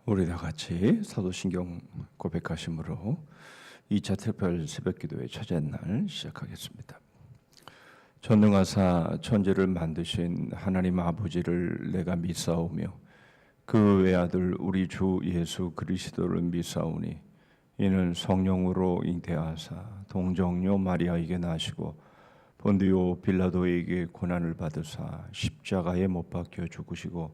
우리 다 같이 사도신경 고백하심으로 2차 특별 새벽기도의 첫째 날 시작하겠습니다. 전능하사 천지를 만드신 하나님 아버지를 내가 믿사오며 그 외아들 우리 주 예수 그리스도를 믿사오니 이는 성령으로 잉태하사 동정녀 마리아에게 나시고 본디오 빌라도에게 고난을 받으사 십자가에 못 박혀 죽으시고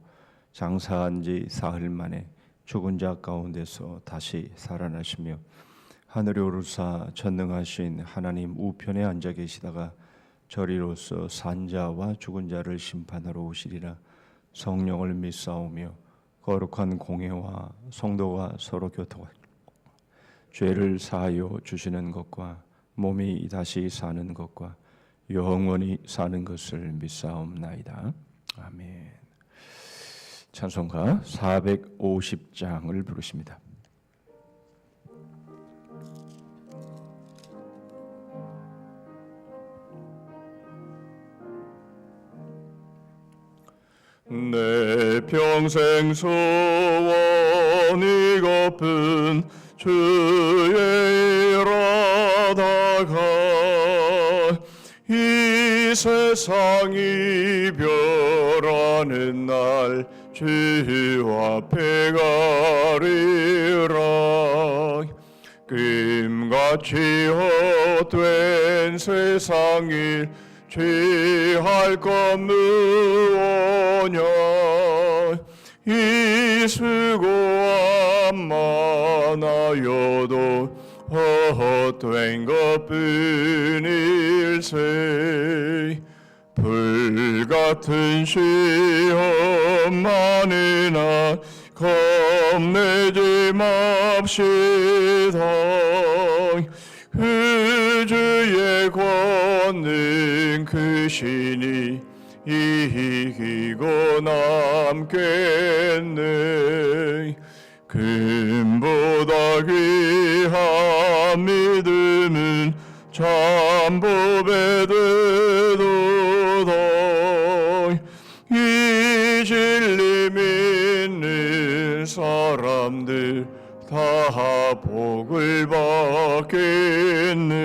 장사한 지 사흘 만에 죽은 자 가운데서 다시 살아나시며 하늘에 오르사 전능하신 하나님 우편에 앉아 계시다가 저리로서 산자와 죽은 자를 심판하러 오시리라. 성령을 믿사오며 거룩한 공회와 성도가 서로 교통하여 죄를 사하여 주시는 것과 몸이 다시 사는 것과 영원히 사는 것을 믿사옵나이다. 아멘. 찬송가 450장을 부르십니다. 내 평생 소원이 고픈 주의 일하다가 이 세상 이별하는 날 주 앞에 가리라. 금같이 헛된 세상일 죄할 것 무엇냐. 이 수고한 많아여도 헛된 것뿐일세. 불같은 시험 많으나 겁내지 맙시다. 그 주의 권능 크시니 이기고 남겠네. 금보다 귀한 믿음은 참법에 되도다. 이 진리 믿는 사람들 다 복을 받겠네.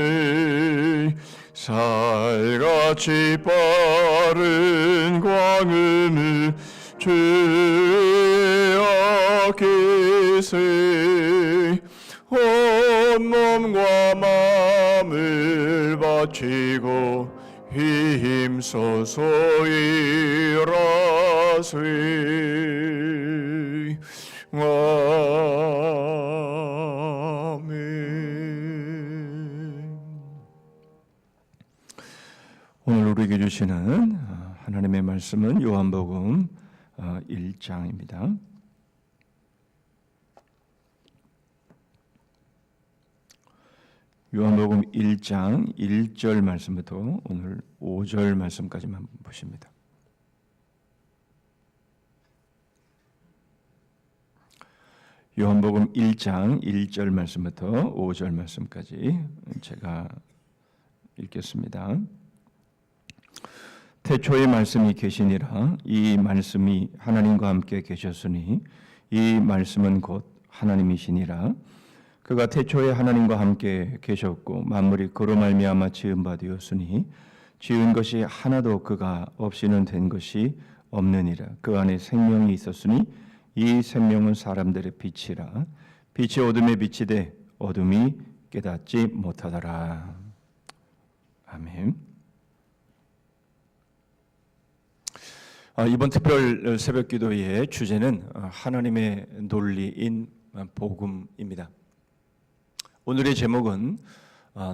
살같이 빠른 광음을 주의 아끼세. 온 몸과 마음을 바치고 힘써서 일하세. 아멘. 오늘 우리에게 주시는 하나님의 말씀은 요한복음 1장입니다. 요한복음 1장 1절 말씀부터 오늘 5절 말씀까지만 보십니다. 요한복음 1장 1절 말씀부터 5절 말씀까지 제가 읽겠습니다. 태초에 말씀이 계시니라. 이 말씀이 하나님과 함께 계셨으니 이 말씀은 곧 하나님이시니라. 그가 태초에 하나님과 함께 계셨고 만물이 그로 말미암아 지은 바 되었으니 지은 것이 하나도 그가 없이는 된 것이 없느니라. 그 안에 생명이 있었으니 이 생명은 사람들의 빛이라. 빛이 어둠에 비치되 어둠이 깨닫지 못하더라. 아멘. 이번 특별 새벽기도의 주제는 하나님의 논리인 복음입니다. 오늘의 제목은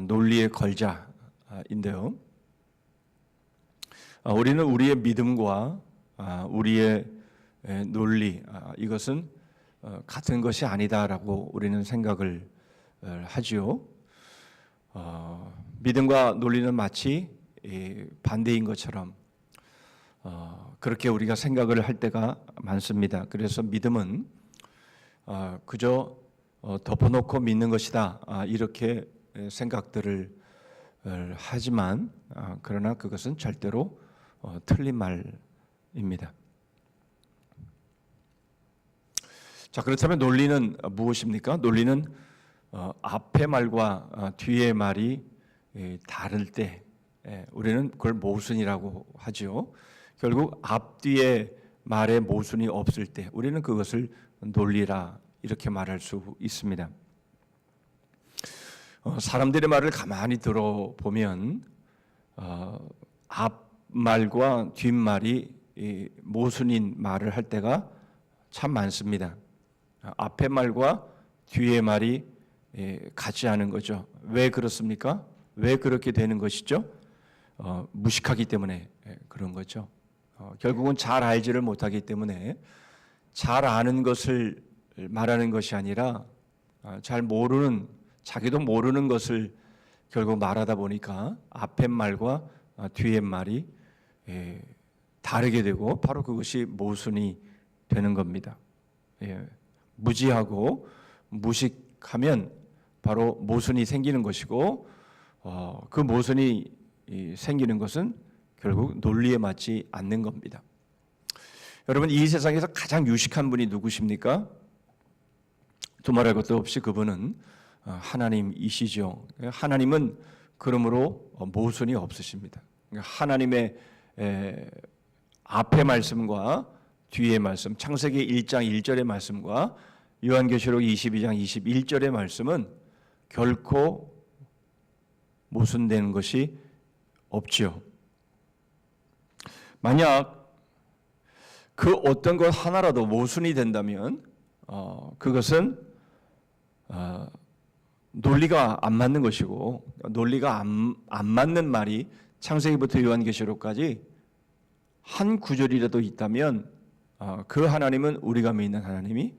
논리에 걸자인데요. 우리는 우리의 믿음과 우리의 논리 이것은 같은 것이 아니다라고 우리는 생각을 하지요. 믿음과 논리는 마치 반대인 것처럼 그렇게 우리가 생각을 할 때가 많습니다. 그래서 믿음은 그저 덮어놓고 믿는 것이다 이렇게 생각들을 하지만 그러나 그것은 절대로 틀린 말입니다. 자, 그렇다면 논리는 무엇입니까? 논리는 앞의 말과 뒤의 말이 다를 때 우리는 그걸 모순이라고 하죠. 결국 앞뒤의 말에 모순이 없을 때 우리는 그것을 논리라 이렇게 말할 수 있습니다. 사람들의 말을 가만히 들어보면 앞말과 뒷말이 모순인 말을 할 때가 참 많습니다. 앞의 말과 뒤의 말이 같지 않은 거죠. 왜 그렇습니까? 왜 그렇게 되는 것이죠? 무식하기 때문에 그런 거죠. 결국은 잘 알지를 못하기 때문에 잘 아는 것을 말하는 것이 아니라 잘 모르는, 자기도 모르는 것을 결국 말하다 보니까 앞의 말과 뒤의 말이 다르게 되고 바로 그것이 모순이 되는 겁니다. 무지하고 무식하면 바로 모순이 생기는 것이고 그 모순이 생기는 것은 결국 논리에 맞지 않는 겁니다. 여러분, 이 세상에서 가장 유식한 분이 누구십니까? 두말할 것도 없이 그분은 하나님이시죠. 하나님은 그러므로 모순이 없으십니다. 하나님의 앞의 말씀과 뒤의 말씀, 창세기 1장 1절의 말씀과 요한계시록 22장 21절의 말씀은 결코 모순되는 것이 없지요. 만약 그 어떤 것 하나라도 모순이 된다면 그것은 논리가 안 맞는 것이고, 논리가 안 맞는 말이 창세기부터 요한계시록까지 한 구절이라도 있다면 그 하나님은 우리가 믿는 하나님이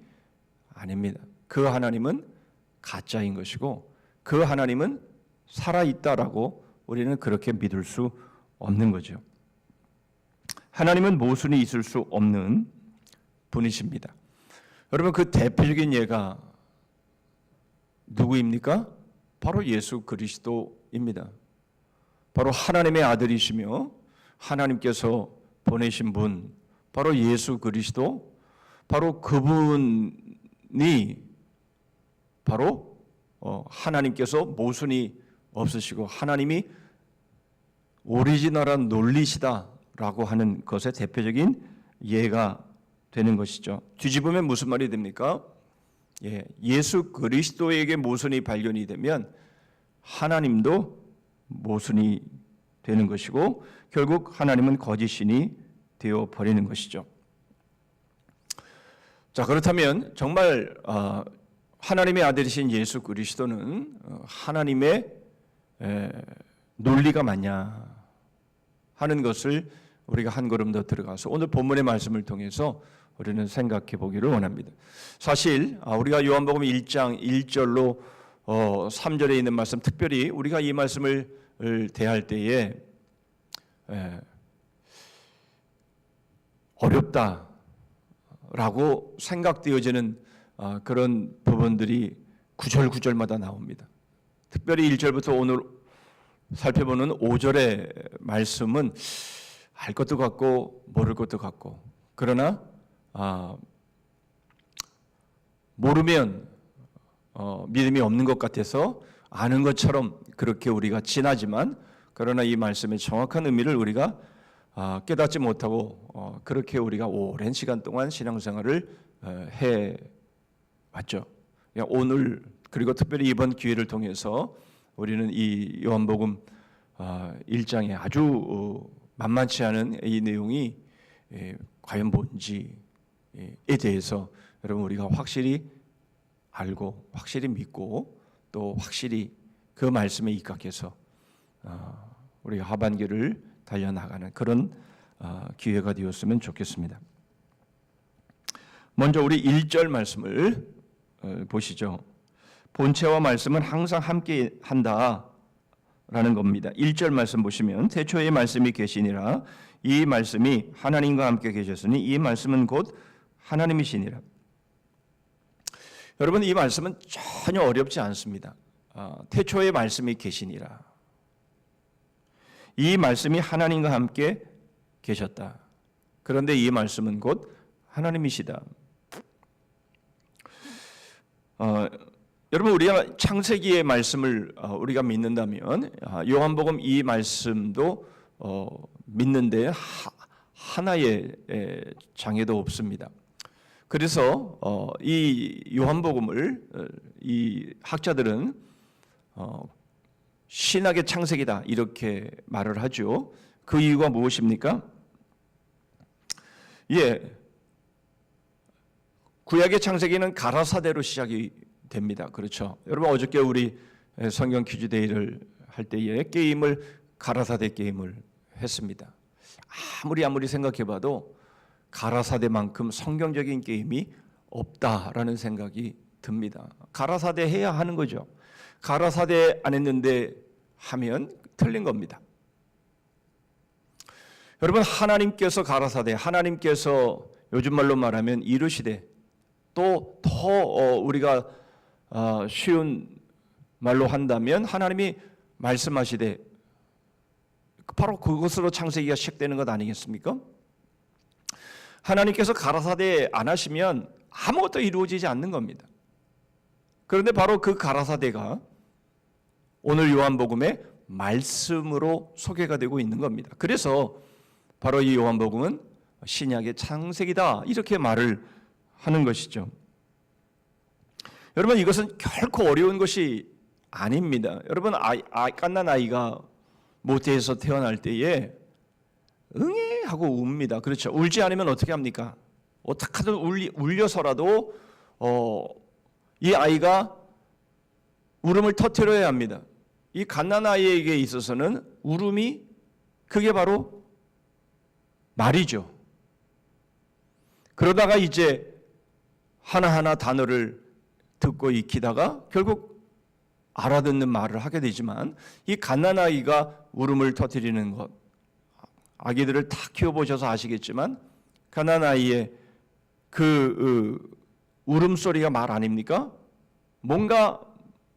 아닙니다. 그 하나님은 가짜인 것이고 그 하나님은 살아있다라고 우리는 그렇게 믿을 수 없는 거죠. 하나님은 모순이 있을 수 없는 분이십니다. 여러분, 그 대표적인 예가 누구입니까? 바로 예수 그리스도입니다. 바로 하나님의 아들이시며 하나님께서 보내신 분, 바로 예수 그리스도, 바로 그분이 바로 하나님께서 모순이 없으시고 하나님이 오리지널한 논리시다라고 하는 것의 대표적인 예가 되는 것이죠. 뒤집으면 무슨 말이 됩니까? 예수 그리스도에게 모순이 발견이 되면 하나님도 모순이 되는 것이고 결국 하나님은 거짓신이 되어 버리는 것이죠. 자, 그렇다면 정말 하나님의 아들이신 예수 그리스도는 하나님의 논리가 맞냐 하는 것을 우리가 한 걸음 더 들어가서 오늘 본문의 말씀을 통해서 우리는 생각해 보기를 원합니다. 사실 우리가 요한복음 1장 1절로 3절에 있는 말씀, 특별히 우리가 이 말씀을 대할 때에 어렵다라고 생각되어지는 그런 부분들이 구절구절마다 나옵니다. 특별히 1절부터 오늘 살펴보는 5절의 말씀은 알 것도 같고 모를 것도 같고, 그러나 모르면 믿음이 없는 것 같아서 아는 것처럼 그렇게 우리가 지나지만, 그러나 이 말씀의 정확한 의미를 우리가 깨닫지 못하고 그렇게 우리가 오랜 시간 동안 신앙생활을 해왔죠. 오늘 그리고 특별히 이번 기회를 통해서 우리는 이 요한복음 1장에 아주 만만치 않은 이 내용이 과연 뭔지에 대해서 여러분 우리가 확실히 알고 확실히 믿고 또 확실히 그 말씀에 입각해서 우리가 하반기를 달려나가는 그런 기회가 되었으면 좋겠습니다. 먼저 우리 1절 말씀을 보시죠. 본체와 말씀은 항상 함께 한다라는 겁니다. 1절 말씀 보시면 태초에 말씀이 계시니라, 이 말씀이 하나님과 함께 계셨으니 이 말씀은 곧 하나님이시니라. 여러분, 이 말씀은 전혀 어렵지 않습니다. 태초에 말씀이 계시니라, 이 말씀이 하나님과 함께 계셨다. 그런데 이 말씀은 곧 하나님이시다. 여러분 우리가 창세기의 말씀을 우리가 믿는다면 요한복음 이 말씀도 믿는데 하나의 장애도 없습니다. 그래서 이 요한복음을 이 학자들은 신학의 창세기다 이렇게 말을 하죠. 그 이유가 무엇입니까? 구약의 창세기는 가라사대로 시작이 됩니다. 그렇죠? 여러분 어저께 우리 성경 퀴즈 데이를 할 때에 게임을 가라사대 게임을 했습니다. 아무리 생각해봐도 가라사대만큼 성경적인 게임이 없다라는 생각이 듭니다. 가라사대 해야 하는 거죠. 가라사대 안 했는데 하면 틀린 겁니다. 여러분 하나님께서 가라사대, 하나님께서 요즘 말로 말하면 이르시되, 또 더 우리가 쉬운 말로 한다면 하나님이 말씀하시되, 바로 그것으로 창세기가 시작되는 것 아니겠습니까? 하나님께서 가라사대 안 하시면 아무것도 이루어지지 않는 겁니다. 그런데 바로 그 가라사대가 오늘 요한복음의 말씀으로 소개가 되고 있는 겁니다. 그래서 바로 이 요한복음은 신약의 창세기다 이렇게 말을 하는 것이죠. 여러분 이것은 결코 어려운 것이 아닙니다. 여러분 갓난 아이가 모태에서 태어날 때에 응애 하고 웁니다. 그렇죠? 울지 않으면 어떻게 합니까? 어떻게 하든 울려서라도 이 아이가 울음을 터뜨려야 합니다. 이 갓난 아이에게 있어서는 울음이 그게 바로 말이죠. 그러다가 이제 하나하나 단어를 듣고 익히다가 결국 알아듣는 말을 하게 되지만, 이 갓난 아이가 울음을 터뜨리는 것, 아기들을 다 키워보셔서 아시겠지만 갓난 아이의 그 울음소리가 말 아닙니까? 뭔가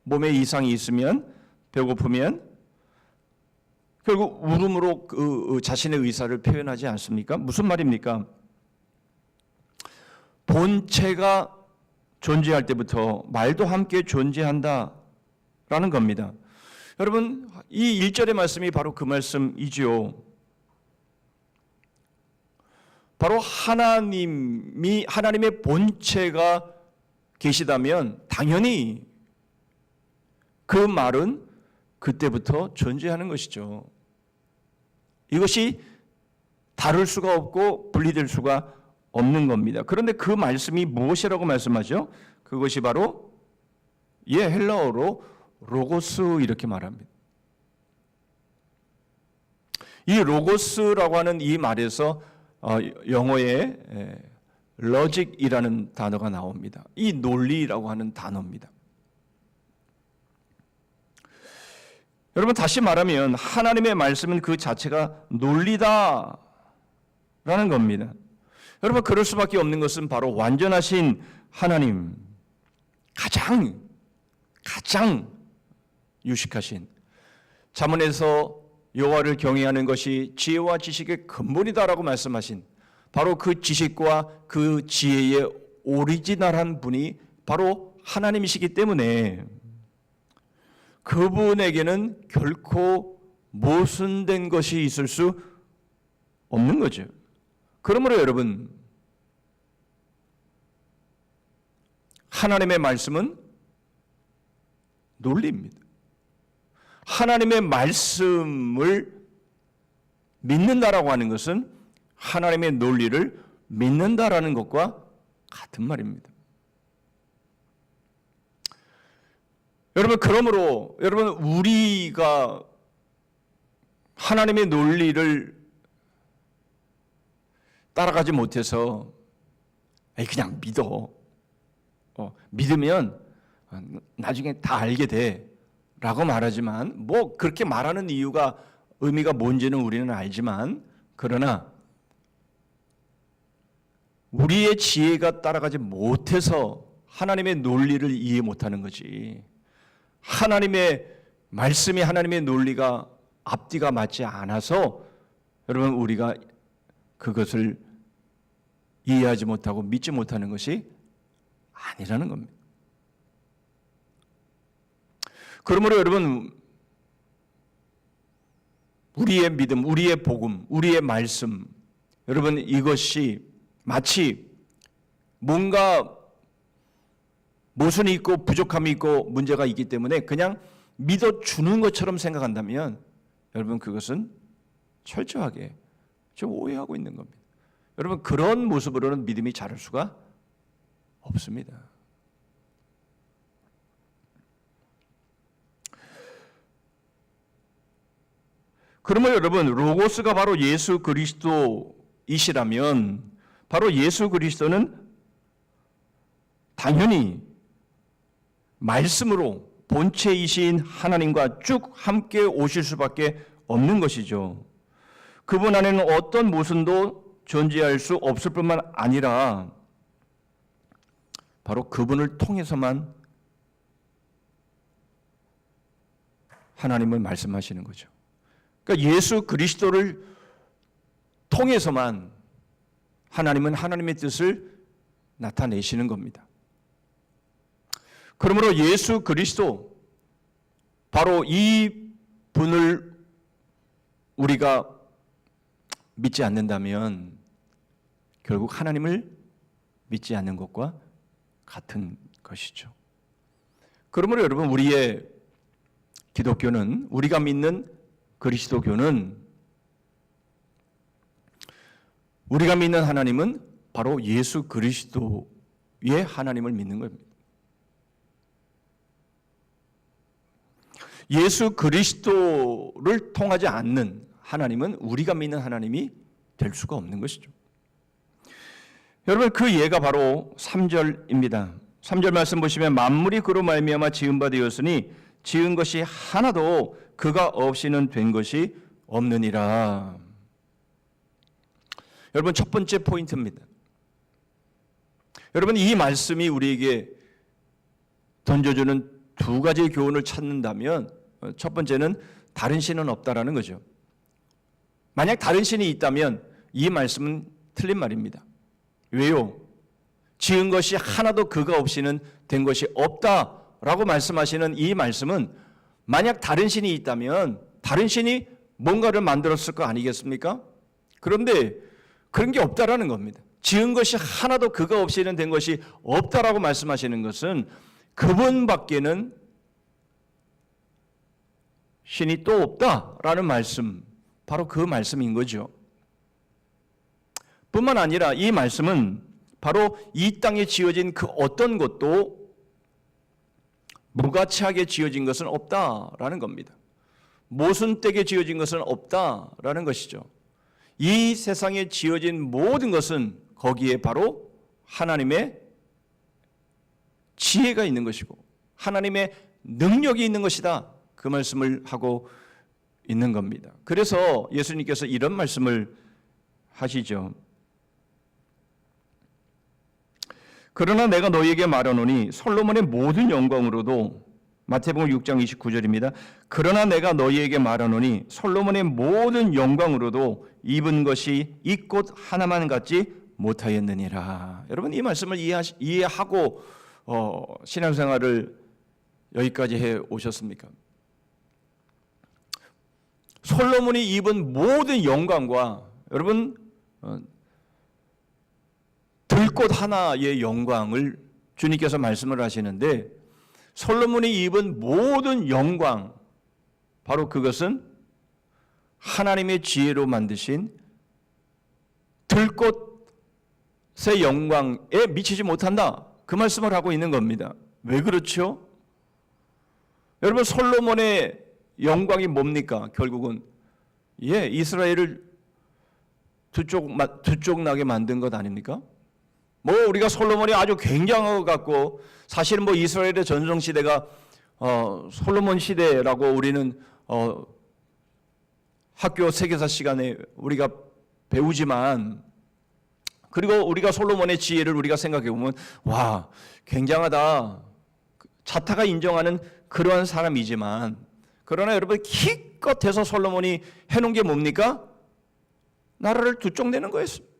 몸에 이상이 있으면, 배고프면 결국 울음으로 그 자신의 의사를 표현하지 않습니까? 무슨 말입니까? 본체가 존재할 때부터 말도 함께 존재한다라는 겁니다. 여러분 이 1절의 말씀이 바로 그 말씀이죠. 바로 하나님의 본체가 계시다면 당연히 그 말은 그때부터 존재하는 것이죠. 이것이 다를 수가 없고 분리될 수가 없는 겁니다. 그런데 그 말씀이 무엇이라고 말씀하죠? 그것이 바로 헬라어로 로고스 이렇게 말합니다. 이 로고스라고 하는 이 말에서 영어에 logic이라는 단어가 나옵니다. 이 논리라고 하는 단어입니다. 여러분 다시 말하면 하나님의 말씀은 그 자체가 논리다라는 겁니다. 여러분 그럴 수밖에 없는 것은 바로 완전하신 하나님, 가장 유식하신, 잠언에서 여호와를 경외하는 것이 지혜와 지식의 근본이다라고 말씀하신 바로 그 지식과 그 지혜의 오리지널한 분이 바로 하나님이시기 때문에 그분에게는 결코 모순된 것이 있을 수 없는 거죠. 그러므로 여러분 하나님의 말씀은 논리입니다. 하나님의 말씀을 믿는다라고 하는 것은 하나님의 논리를 믿는다라는 것과 같은 말입니다. 여러분 그러므로 여러분 우리가 하나님의 논리를 따라가지 못해서 그냥 믿어. 믿으면 나중에 다 알게 돼 라고 말하지만, 뭐 그렇게 말하는 이유가 의미가 뭔지는 우리는 알지만, 그러나 우리의 지혜가 따라가지 못해서 하나님의 논리를 이해 못하는 거지, 하나님의 말씀이 하나님의 논리가 앞뒤가 맞지 않아서 여러분 우리가 그것을 이해하지 못하고 믿지 못하는 것이 아니라는 겁니다. 그러므로 여러분, 우리의 믿음, 우리의 복음, 우리의 말씀, 여러분 이것이 마치 뭔가 모순이 있고 부족함이 있고 문제가 있기 때문에 그냥 믿어주는 것처럼 생각한다면 여러분 그것은 철저하게 좀 오해하고 있는 겁니다. 여러분 그런 모습으로는 믿음이 자랄 수가 없습니다. 그러면 여러분 로고스가 바로 예수 그리스도이시라면 바로 예수 그리스도는 당연히 말씀으로 본체이신 하나님과 쭉 함께 오실 수밖에 없는 것이죠. 그분 안에는 어떤 모순도 존재할 수 없을 뿐만 아니라 바로 그분을 통해서만 하나님은 말씀하시는 거죠. 그러니까 예수 그리스도를 통해서만 하나님은 하나님의 뜻을 나타내시는 겁니다. 그러므로 예수 그리스도 바로 이 분을 우리가 믿지 않는다면 결국 하나님을 믿지 않는 것과 같은 것이죠. 그러므로 여러분 우리의 기독교는 우리가 믿는 그리스도교는 우리가 믿는 하나님은 바로 예수 그리스도의 하나님을 믿는 겁니다. 예수 그리스도를 통하지 않는 하나님은 우리가 믿는 하나님이 될 수가 없는 것이죠. 여러분 그 예가 바로 3절입니다. 3절 말씀 보시면 만물이 그로 말미암아 지은 바 되었으니 지은 것이 하나도 그가 없이는 된 것이 없느니라. 여러분 첫 번째 포인트입니다. 여러분 이 말씀이 우리에게 던져주는 두 가지 교훈을 찾는다면 첫 번째는 다른 신은 없다라는 거죠. 만약 다른 신이 있다면 이 말씀은 틀린 말입니다. 왜요? 지은 것이 하나도 그가 없이는 된 것이 없다라고 말씀하시는 이 말씀은 만약 다른 신이 있다면 다른 신이 뭔가를 만들었을 거 아니겠습니까? 그런데 그런 게 없다라는 겁니다. 지은 것이 하나도 그가 없이는 된 것이 없다라고 말씀하시는 것은 그분밖에는 신이 또 없다라는 말씀, 바로 그 말씀인 거죠. 뿐만 아니라 이 말씀은 바로 이 땅에 지어진 그 어떤 것도 무가치하게 지어진 것은 없다라는 겁니다. 모순되게 지어진 것은 없다라는 것이죠. 이 세상에 지어진 모든 것은 거기에 바로 하나님의 지혜가 있는 것이고 하나님의 능력이 있는 것이다. 그 말씀을 하고 있는 겁니다. 그래서 예수님께서 이런 말씀을 하시죠. 그러나 내가 너희에게 말하노니 솔로몬의 모든 영광으로도 마태복음 6장 29절입니다. 그러나 내가 너희에게 말하노니 솔로몬의 모든 영광으로도 입은 것이 이 꽃 하나만 같지 못하였느니라. 여러분 이 말씀을 이해하고 신앙생활을 여기까지 해 오셨습니까? 솔로몬이 입은 모든 영광과 여러분 들꽃 하나의 영광을 주님께서 말씀을 하시는데 솔로몬이 입은 모든 영광 바로 그것은 하나님의 지혜로 만드신 들꽃의 영광에 미치지 못한다. 그 말씀을 하고 있는 겁니다. 왜 그렇죠? 여러분 솔로몬의 영광이 뭡니까? 결국은 이스라엘을 두 쪽 나게 만든 것 아닙니까? 우리가 솔로몬이 아주 굉장한 것 같고 사실은 이스라엘의 전성 시대가 솔로몬 시대라고 우리는 학교 세계사 시간에 우리가 배우지만 그리고 우리가 솔로몬의 지혜를 우리가 생각해 보면 와 굉장하다 자타가 인정하는 그러한 사람이지만 그러나 여러분 기껏해서 솔로몬이 해놓은 게 뭡니까? 나라를 두 쪽 내는 거였습니다.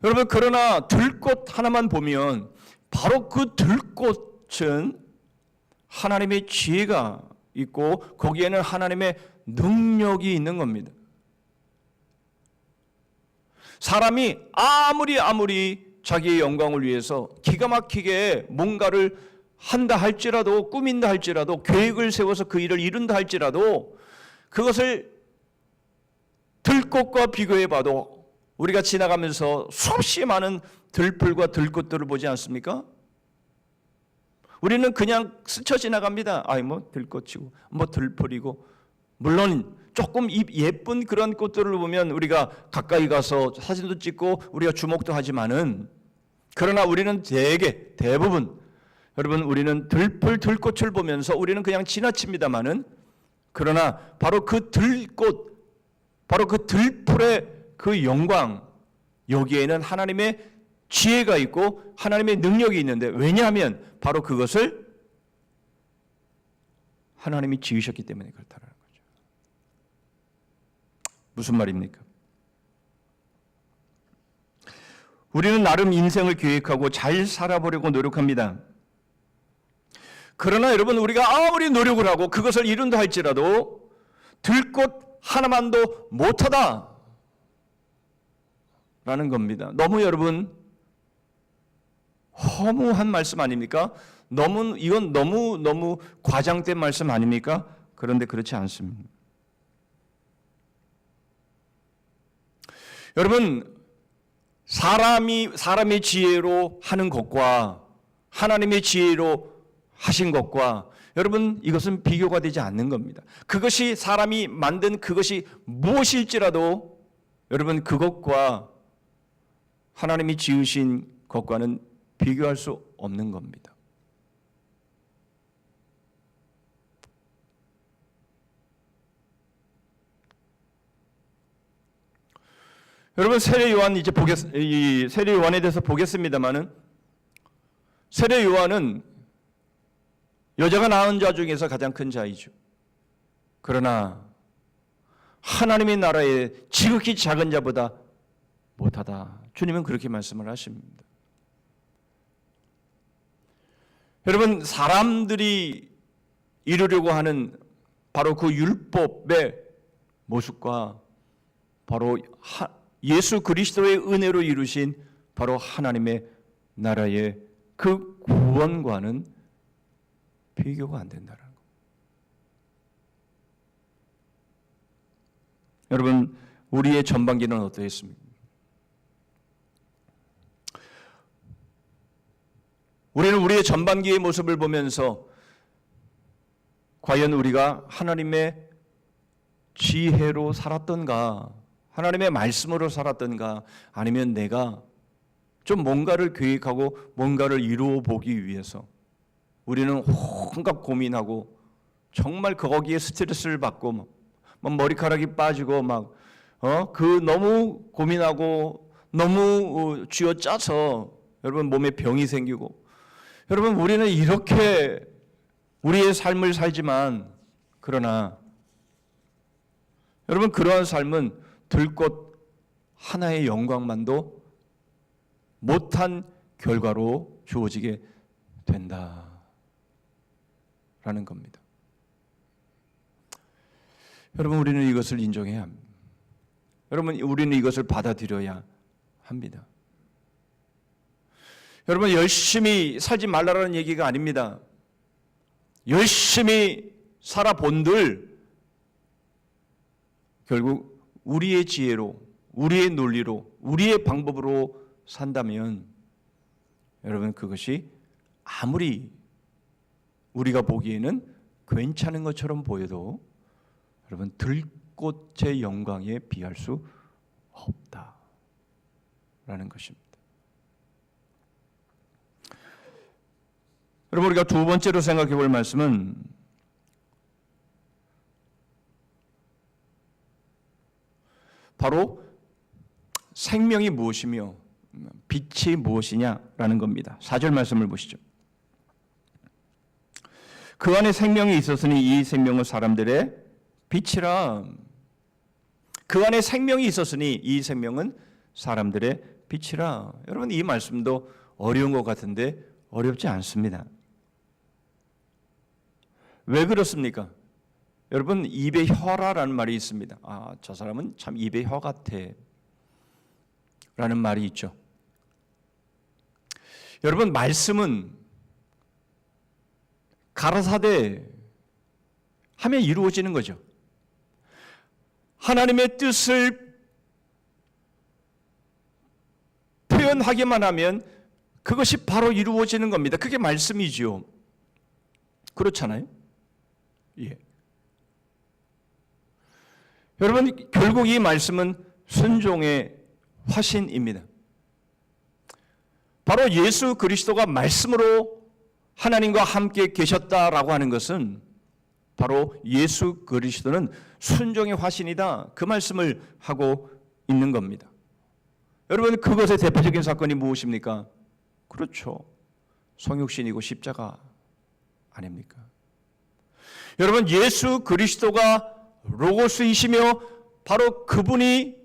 여러분 그러나 들꽃 하나만 보면 바로 그 들꽃은 하나님의 지혜가 있고 거기에는 하나님의 능력이 있는 겁니다. 사람이 아무리 자기의 영광을 위해서 기가 막히게 뭔가를 한다 할지라도, 꾸민다 할지라도, 계획을 세워서 그 일을 이룬다 할지라도 그것을 들꽃과 비교해 봐도 우리가 지나가면서 수없이 많은 들풀과 들꽃들을 보지 않습니까? 우리는 그냥 스쳐 지나갑니다. 뭐 들꽃이고 뭐 들풀이고, 물론 조금 예쁜 그런 꽃들을 보면 우리가 가까이 가서 사진도 찍고 우리가 주목도 하지만은, 그러나 우리는 대부분 여러분 우리는 들풀 들꽃을 보면서 우리는 그냥 지나칩니다마는, 그러나 바로 그 들꽃, 바로 그 들풀의 그 영광, 여기에는 하나님의 지혜가 있고 하나님의 능력이 있는데, 왜냐하면 바로 그것을 하나님이 지으셨기 때문에 그렇다는 거죠. 무슨 말입니까? 우리는 나름 인생을 계획하고 잘 살아보려고 노력합니다. 그러나 여러분, 우리가 아무리 노력을 하고 그것을 이룬다 할지라도 들꽃 하나만도 못하다 라는 겁니다. 너무 여러분 허무한 말씀 아닙니까? 이건 너무 과장된 말씀 아닙니까? 그런데 그렇지 않습니다. 여러분, 사람의 지혜로 하는 것과 하나님의 지혜로 하신 것과 여러분, 이것은 비교가 되지 않는 겁니다. 그것이 사람이 만든 그것이 무엇일지라도 여러분, 그것과 하나님이 지으신 것과는 비교할 수 없는 겁니다. 여러분, 세례 요한에 대해서 보겠습니다만은, 세례 요한은 여자가 낳은 자 중에서 가장 큰 자이죠. 그러나 하나님의 나라에 지극히 작은 자보다 못하다. 주님은 그렇게 말씀을 하십니다. 여러분, 사람들이 이루려고 하는 바로 그 율법의 모습과 바로 예수 그리스도의 은혜로 이루신 바로 하나님의 나라의 그 구원과는 비교가 안 된다는 것. 여러분, 우리의 전반기는 어떠했습니까? 우리는 우리의 전반기의 모습을 보면서 과연 우리가 하나님의 지혜로 살았던가, 하나님의 말씀으로 살았던가, 아니면 내가 좀 뭔가를 계획하고 뭔가를 이루어 보기 위해서 우리는 온갖 고민하고 정말 거기에 스트레스를 받고 막 머리카락이 빠지고 그 너무 고민하고 너무 쥐어짜서 여러분 몸에 병이 생기고, 여러분 우리는 이렇게 우리의 삶을 살지만, 그러나 여러분 그러한 삶은 들꽃 하나의 영광만도 못한 결과로 주어지게 된다라는 겁니다. 여러분, 우리는 이것을 인정해야 합니다. 여러분, 우리는 이것을 받아들여야 합니다. 여러분, 열심히 살지 말라는 얘기가 아닙니다. 열심히 살아본들 결국 우리의 지혜로, 우리의 논리로, 우리의 방법으로 산다면 여러분, 그것이 아무리 우리가 보기에는 괜찮은 것처럼 보여도 여러분, 들꽃의 영광에 비할 수 없다라는 것입니다. 여러분, 우리가 두 번째로 생각해 볼 말씀은 바로 생명이 무엇이며 빛이 무엇이냐라는 겁니다. 4절 말씀을 보시죠. 그 안에 생명이 있었으니 이 생명은 사람들의 빛이라. 그 안에 생명이 있었으니 이 생명은 사람들의 빛이라. 여러분, 이 말씀도 어려운 것 같은데 어렵지 않습니다. 왜 그렇습니까? 여러분, 입에 혀라라는 말이 있습니다. 아, 저 사람은 참 입에 혀 같아 라는 말이 있죠. 여러분, 말씀은 가라사대 하면 이루어지는 거죠. 하나님의 뜻을 표현하기만 하면 그것이 바로 이루어지는 겁니다. 그게 말씀이지요. 그렇잖아요? 예. 여러분, 결국 이 말씀은 순종의 화신입니다. 바로 예수 그리스도가 말씀으로 하나님과 함께 계셨다라고 하는 것은 바로 예수 그리스도는 순종의 화신이다, 그 말씀을 하고 있는 겁니다. 여러분, 그것의 대표적인 사건이 무엇입니까? 그렇죠. 성육신이고 십자가 아닙니까? 여러분, 예수 그리스도가 로고스이시며 바로 그분이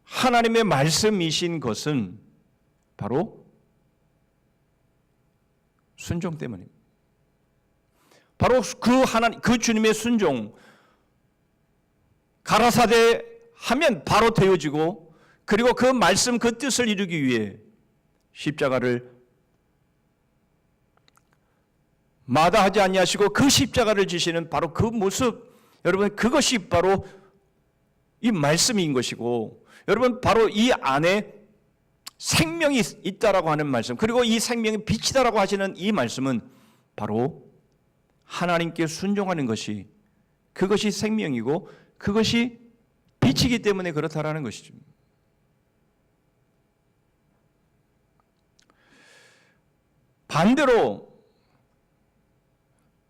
하나님의 말씀이신 것은 바로 순종 때문입니다. 바로 그 주님의 순종, 가라사대 하면 바로 되어지고, 그리고 그 말씀, 그 뜻을 이루기 위해 십자가를 마다하지 아니하시고 그 십자가를 지시는 바로 그 모습, 여러분, 그것이 바로 이 말씀인 것이고, 여러분, 바로 이 안에 생명이 있다라고 하는 말씀, 그리고 이 생명이 빛이다라고 하시는 이 말씀은 바로 하나님께 순종하는 것이, 그것이 생명이고 그것이 빛이기 때문에 그렇다라는 것이죠. 반대로,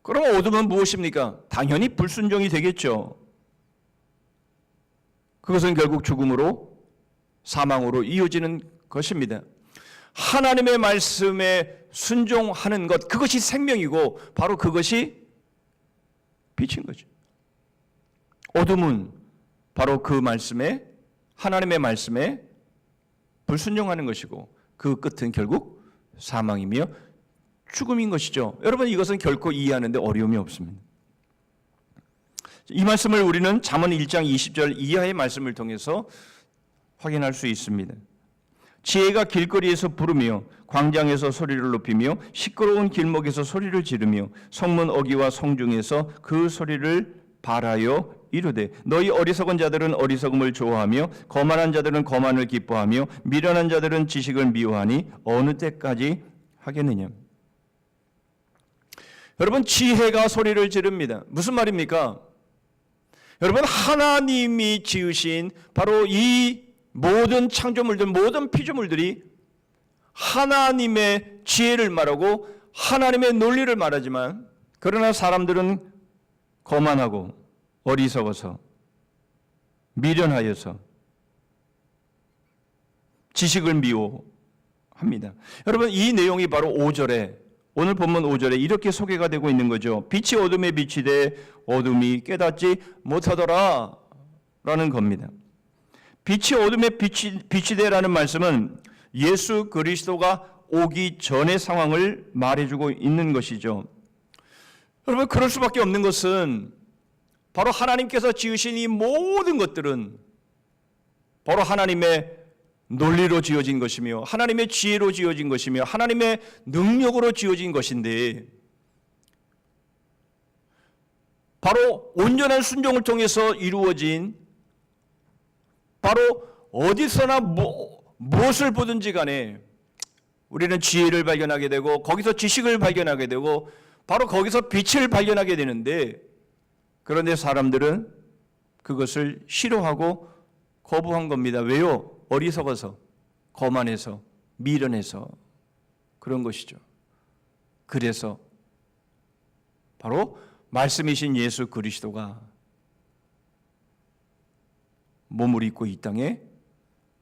그럼 어둠은 무엇입니까? 당연히 불순종이 되겠죠. 그것은 결국 죽음으로, 사망으로 이어지는 것입니다. 하나님의 말씀에 순종하는 것, 그것이 생명이고 바로 그것이 빛인 거죠. 어둠은 바로 그 말씀에, 하나님의 말씀에 불순종하는 것이고 그 끝은 결국 사망이며 죽음인 것이죠. 여러분, 이것은 결코 이해하는데 어려움이 없습니다. 이 말씀을 우리는 잠언 1장 20절 이하의 말씀을 통해서 확인할 수 있습니다. 지혜가 길거리에서 부르며 광장에서 소리를 높이며 시끄러운 길목에서 소리를 지르며 성문 어귀와 성중에서 그 소리를 발하여 이르되, 너희 어리석은 자들은 어리석음을 좋아하며 거만한 자들은 거만을 기뻐하며 미련한 자들은 지식을 미워하니 어느 때까지 하겠느냐. 여러분, 지혜가 소리를 지릅니다. 무슨 말입니까? 여러분, 하나님이 지으신 바로 이 모든 창조물들, 모든 피조물들이 하나님의 지혜를 말하고 하나님의 논리를 말하지만, 그러나 사람들은 거만하고 어리석어서 미련하여서 지식을 미워합니다. 여러분, 이 내용이 바로 5절에, 오늘 본문 5절에 이렇게 소개가 되고 있는 거죠. 빛이 어둠에 비치되 어둠이 깨닫지 못하더라 라는 겁니다. 빛이 어둠에 비치되라는 말씀은 예수 그리스도가 오기 전의 상황을 말해주고 있는 것이죠. 여러분, 그럴 수밖에 없는 것은 바로 하나님께서 지으신 이 모든 것들은 바로 하나님의 논리로 지어진 것이며 하나님의 지혜로 지어진 것이며 하나님의 능력으로 지어진 것인데, 바로 온전한 순종을 통해서 이루어진, 바로 어디서나 무엇을 보든지 간에 우리는 지혜를 발견하게 되고 거기서 지식을 발견하게 되고 바로 거기서 빛을 발견하게 되는데, 그런데 사람들은 그것을 싫어하고 거부한 겁니다. 왜요? 어리석어서, 거만해서, 미련해서 그런 것이죠. 그래서 바로 말씀이신 예수 그리스도가 몸을 입고 이 땅에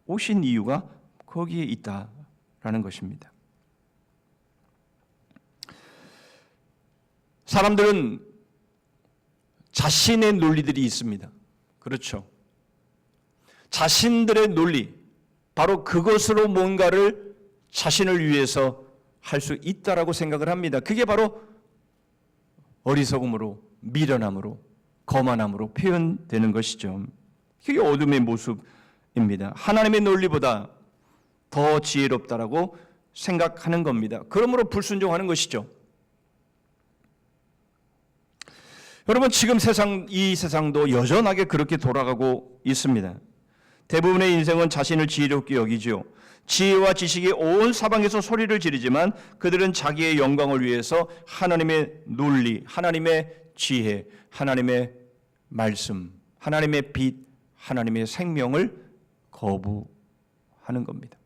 오신 이유가 거기에 있다라는 것입니다. 사람들은 자신의 논리들이 있습니다. 그렇죠. 자신들의 논리, 바로 그것으로 뭔가를 자신을 위해서 수 있다라고 생각을 합니다. 그게 바로 어리석음으로, 미련함으로, 거만함으로 표현되는 것이죠. 그게 어둠의 모습입니다. 하나님의 논리보다 더 지혜롭다라고 생각하는 겁니다. 그러므로 불순종하는 것이죠. 여러분, 지금 이 세상도 여전하게 그렇게 돌아가고 있습니다. 대부분의 인생은 자신을 지혜롭게 여기지요. 지혜와 지식이 온 사방에서 소리를 지르지만 그들은 자기의 영광을 위해서 하나님의 논리, 하나님의 지혜, 하나님의 말씀, 하나님의 빛, 하나님의 생명을 거부하는 겁니다.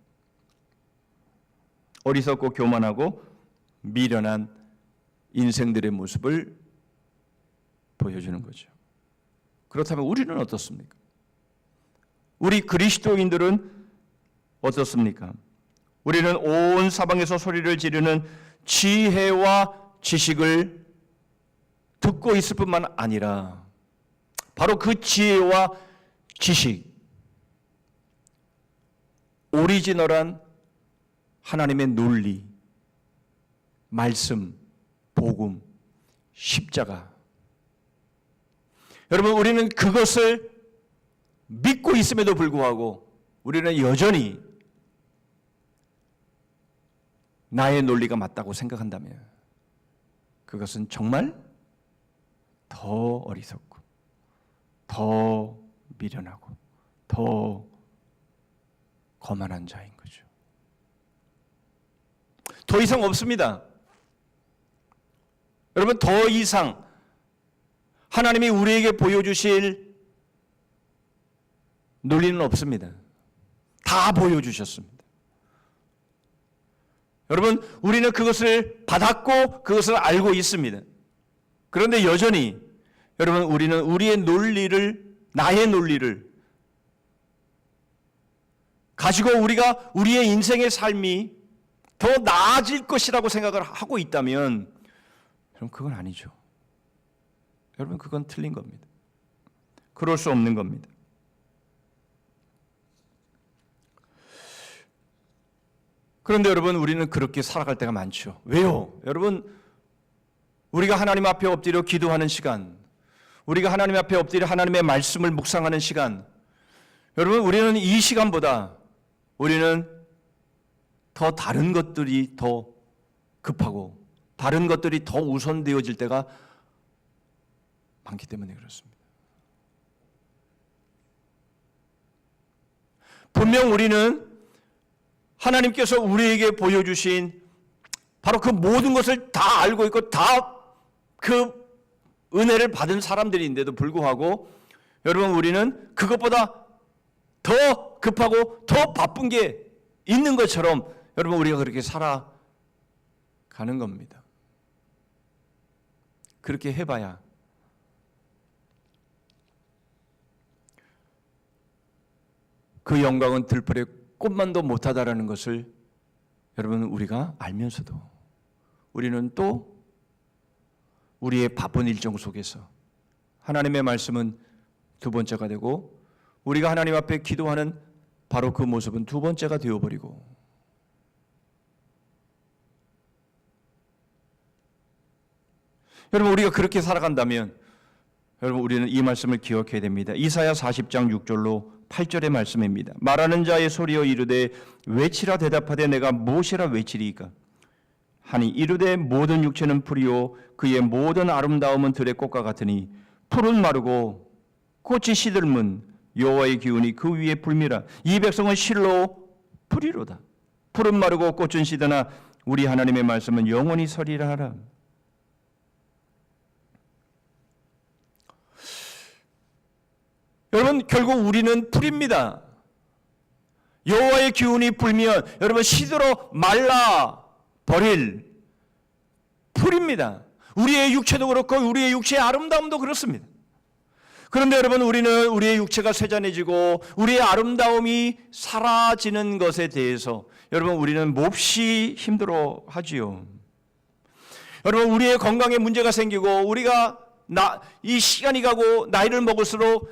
어리석고 교만하고 미련한 인생들의 모습을 보여주는 거죠. 그렇다면 우리는 어떻습니까? 우리 그리스도인들은 어떻습니까? 우리는 온 사방에서 소리를 지르는 지혜와 지식을 듣고 있을 뿐만 아니라 바로 그 지혜와 지식, 오리지널한 하나님의 논리, 말씀, 복음, 십자가, 여러분, 우리는 그것을 믿고 있음에도 불구하고 우리는 여전히 나의 논리가 맞다고 생각한다면 그것은 정말 더 어리석고 더 미련하고 더 거만한 자인 거죠. 더 이상 없습니다. 여러분, 더 이상 하나님이 우리에게 보여주실 논리는 없습니다. 다 보여주셨습니다. 여러분, 우리는 그것을 받았고 그것을 알고 있습니다. 그런데 여전히 여러분, 우리는 우리의 논리를, 나의 논리를 가지고 우리가 우리의 인생의 삶이 더 나아질 것이라고 생각을 하고 있다면 여러분, 그건 아니죠. 여러분, 그건 틀린 겁니다. 그럴 수 없는 겁니다. 그런데 여러분, 우리는 그렇게 살아갈 때가 많죠. 왜요? 여러분, 우리가 하나님 앞에 엎드려 기도하는 시간, 우리가 하나님 앞에 엎드려 하나님의 말씀을 묵상하는 시간, 여러분, 우리는 이 시간보다 우리는 더 다른 것들이 더 급하고 다른 것들이 더 우선되어질 때가 많기 때문에 그렇습니다. 분명 우리는 하나님께서 우리에게 보여주신 바로 그 모든 것을 다 알고 있고 다 그 은혜를 받은 사람들인데도 불구하고 여러분, 우리는 그것보다 더 급하고 더 바쁜 게 있는 것처럼 여러분, 우리가 그렇게 살아가는 겁니다. 그렇게 해봐야 그 영광은 들풀에 꽃만도 못하다라는 것을 여러분, 우리가 알면서도 우리는 또 우리의 바쁜 일정 속에서 하나님의 말씀은 두 번째가 되고 우리가 하나님 앞에 기도하는 바로 그 모습은 두 번째가 되어버리고, 여러분, 우리가 그렇게 살아간다면 여러분, 우리는 이 말씀을 기억해야 됩니다. 이사야 40장 6절로 8절의 말씀입니다. 말하는 자의 소리여 이르되 외치라 대답하되 내가 무엇이라 외치리이까? 하니 이르되 모든 육체는 풀이요 그의 모든 아름다움은 들의 꽃과 같으니 풀은 마르고 꽃이 시들면 여호와의 기운이 그 위에 불미라. 이 백성은 실로 풀이로다. 풀은 마르고 꽃은 시드나 우리 하나님의 말씀은 영원히 서리라 하라. 여러분, 결국 우리는 풀입니다. 여호와의 기운이 불면 여러분, 시들어 말라 버릴 풀입니다. 우리의 육체도 그렇고 우리의 육체의 아름다움도 그렇습니다. 그런데 여러분, 우리는 우리의 육체가 쇠잔해지고 우리의 아름다움이 사라지는 것에 대해서 여러분, 우리는 몹시 힘들어하지요. 여러분, 우리의 건강에 문제가 생기고 우리가 이 시간이 가고 나이를 먹을수록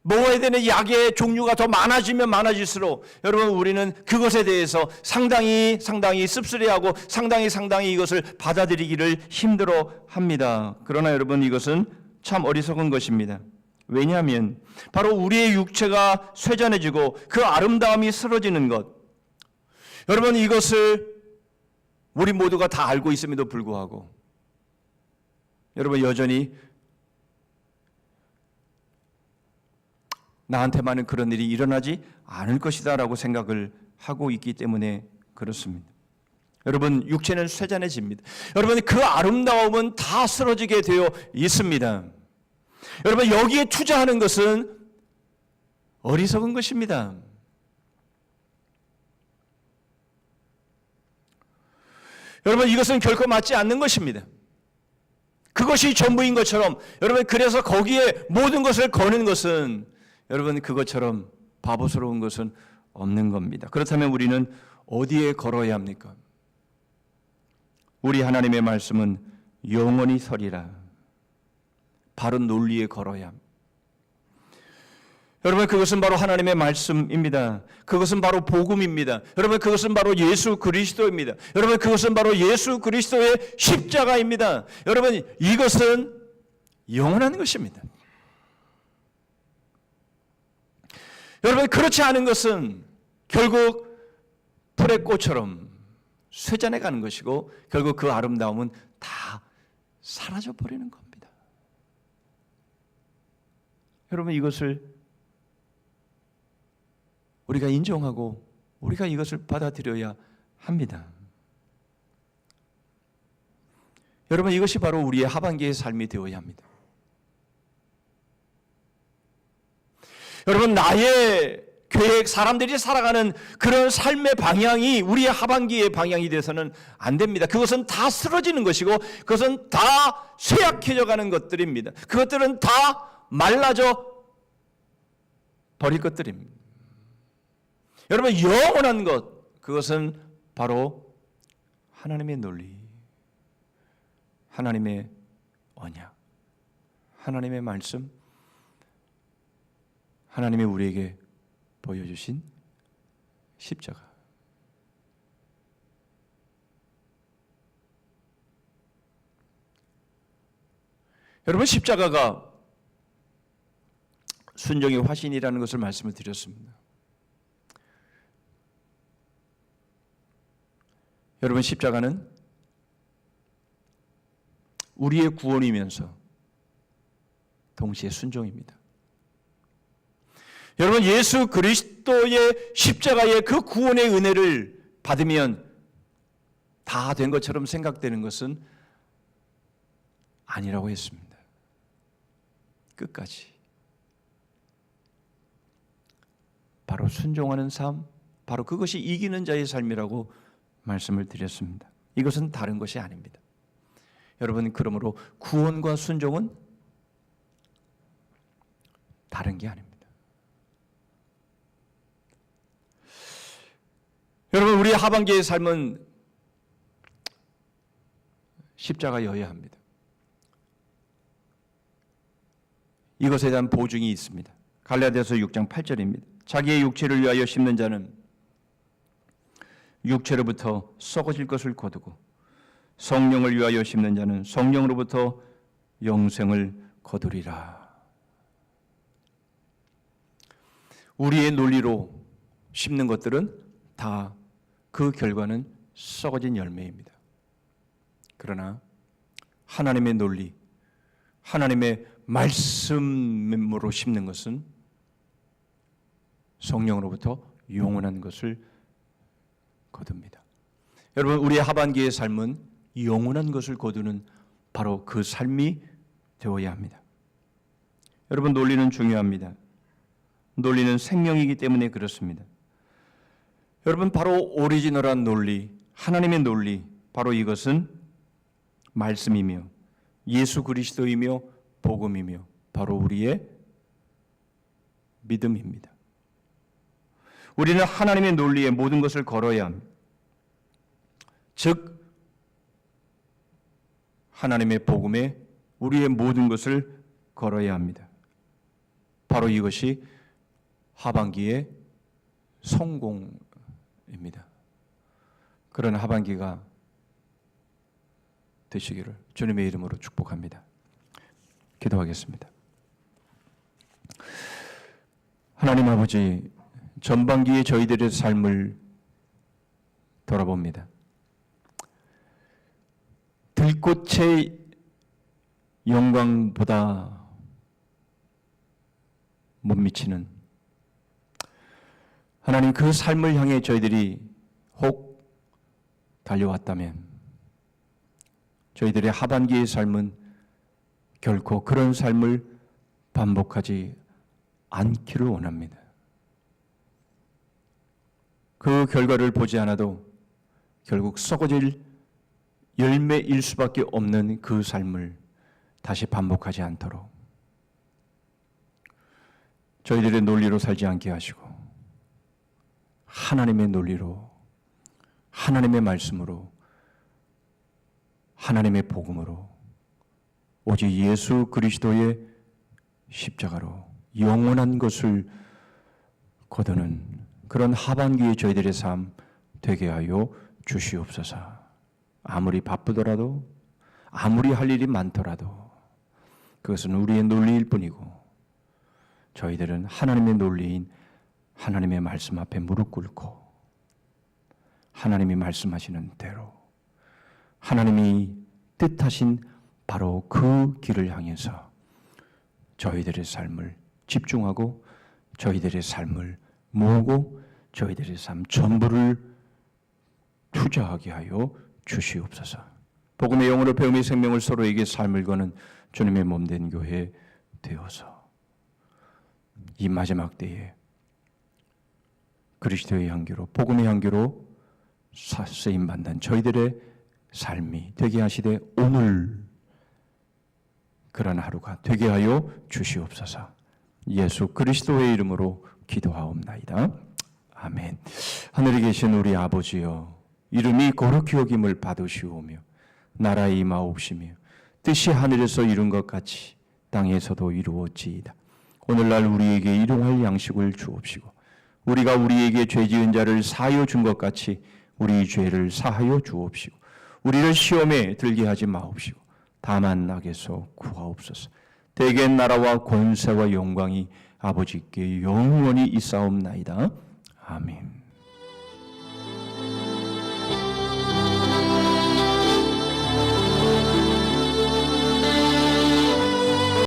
먹어야 되는 약의 종류가 더 많아지면 많아질수록 여러분 우리는 그것에 대해서 상당히 씁쓸해하고 상당히 이것을 받아들이기를 힘들어합니다. 그러나 여러분 이것은 참 어리석은 것입니다. 왜냐하면 바로 우리의 육체가 쇠잔해지고 그 아름다움이 쓰러지는 것, 여러분 이것을 우리 모두가 다 알고 있음에도 불구하고 여러분 여전히 나한테만은 그런 일이 일어나지 않을 것이다 라고 생각을 하고 있기 때문에 그렇습니다. 여러분 육체는 쇠잔해집니다. 여러분 그 아름다움은 다 쓰러지게 되어 있습니다. 여러분 여기에 투자하는 것은 어리석은 것입니다. 여러분 이것은 결코 맞지 않는 것입니다. 그것이 전부인 것처럼 여러분 그래서 거기에 모든 것을 거는 것은 여러분 그것처럼 바보스러운 것은 없는 겁니다. 그렇다면 우리는 어디에 걸어야 합니까? 우리 하나님의 말씀은 영원히 서리라. 바른 논리에 걸어야 합니다. 여러분 그것은 바로 하나님의 말씀입니다. 그것은 바로 복음입니다. 여러분 그것은 바로 예수 그리스도입니다. 여러분 그것은 바로 예수 그리스도의 십자가입니다. 여러분 이것은 영원한 것입니다. 여러분 그렇지 않은 것은 결국 풀의 꽃처럼 쇠잔해 가는 것이고 결국 그 아름다움은 다 사라져 버리는 겁니다. 여러분 이것을 우리가 인정하고 우리가 이것을 받아들여야 합니다. 여러분 이것이 바로 우리의 하반기의 삶이 되어야 합니다. 여러분 나의 계획, 사람들이 살아가는 그런 삶의 방향이 우리의 하반기의 방향이 돼서는 안 됩니다. 그것은 다 쓰러지는 것이고 그것은 다 쇠약해져 가는 것들입니다. 그것들은 다 말라져 버릴 것들입니다. 여러분 영원한 것, 그것은 바로 하나님의 논리, 하나님의 언약, 하나님의 말씀, 하나님이 우리에게 보여주신 십자가. 여러분 십자가가 순종의 화신이라는 것을 말씀을 드렸습니다. 여러분 십자가는 우리의 구원이면서 동시에 순종입니다. 여러분 예수 그리스도의 십자가의 그 구원의 은혜를 받으면 다 된 것처럼 생각되는 것은 아니라고 했습니다. 끝까지 바로 순종하는 삶, 바로 그것이 이기는 자의 삶이라고 말씀을 드렸습니다. 이것은 다른 것이 아닙니다. 여러분 그러므로 구원과 순종은 다른 게 아닙니다. 여러분 우리 하반기의 삶은 십자가여야 합니다. 이것에 대한 보증이 있습니다. 갈라디아서 6장 8절입니다. 자기의 육체를 위하여 심는 자는 육체로부터 썩어질 것을 거두고 성령을 위하여 심는 자는 성령으로부터 영생을 거두리라. 우리의 논리로 심는 것들은 다 그 결과는 썩어진 열매입니다. 그러나 하나님의 논리, 하나님의 말씀으로 심는 것은 성령으로부터 영원한 것을 거둡니다. 여러분 우리의 하반기의 삶은 영원한 것을 거두는 바로 그 삶이 되어야 합니다. 여러분 논리는 중요합니다. 논리는 생명이기 때문에 그렇습니다. 여러분 바로 오리지널한 논리, 하나님의 논리, 바로 이것은 말씀이며 예수 그리스도이며 복음이며 바로 우리의 믿음입니다. 우리는 하나님의 논리에 모든 것을 걸어야 합니다. 즉 하나님의 복음에 우리의 모든 것을 걸어야 합니다. 바로 이것이 하반기의 성공입니다. 그런 하반기가 되시기를 주님의 이름으로 축복합니다. 기도하겠습니다. 하나님 아버지, 전반기에 저희들의 삶을 돌아봅니다. 들꽃의 영광보다 못 미치는 하나님, 그 삶을 향해 저희들이 혹 달려왔다면 저희들의 하반기의 삶은 결코 그런 삶을 반복하지 않기를 원합니다. 그 결과를 보지 않아도 결국 썩어질 열매일 수밖에 없는 그 삶을 다시 반복하지 않도록 저희들의 논리로 살지 않게 하시고 하나님의 논리로, 하나님의 말씀으로, 하나님의 복음으로, 오직 예수 그리스도의 십자가로 영원한 것을 거두는 그런 하반기의 저희들의 삶 되게 하여 주시옵소서. 아무리 바쁘더라도, 아무리 할 일이 많더라도 그것은 우리의 논리일 뿐이고 저희들은 하나님의 논리인 하나님의 말씀 앞에 무릎 꿇고 하나님이 말씀하시는 대로 하나님이 뜻하신 바로 그 길을 향해서 저희들의 삶을 집중하고 저희들의 삶을 모으고 저희들의 삶 전부를 투자하게 하여 주시옵소서. 복음의 영으로 배움의 생명을 서로에게 삶을 거는 주님의 몸된 교회 되어서 이 마지막 때에 그리스도의 향기로, 복음의 향기로 쓰임받는 저희들의 삶이 되게 하시되 오늘 그런 하루가 되게 하여 주시옵소서. 예수 그리스도의 이름으로 기도하옵나이다. 아멘. 하늘에 계신 우리 아버지여, 이름이 거룩히 여김을 받으시오며 나라의 임하옵시며 뜻이 하늘에서 이룬 것 같이 땅에서도 이루어지이다. 오늘날 우리에게 일용할 양식을 주옵시고 우리가 우리에게 죄 지은 자를 사하여 준 것 같이 우리 죄를 사하여 주옵시고 우리를 시험에 들게 하지 마옵시고 다만 악에서 구하옵소서. 대개 나라와 권세와 영광이 아버지께 영원히 있사옵나이다. 아멘.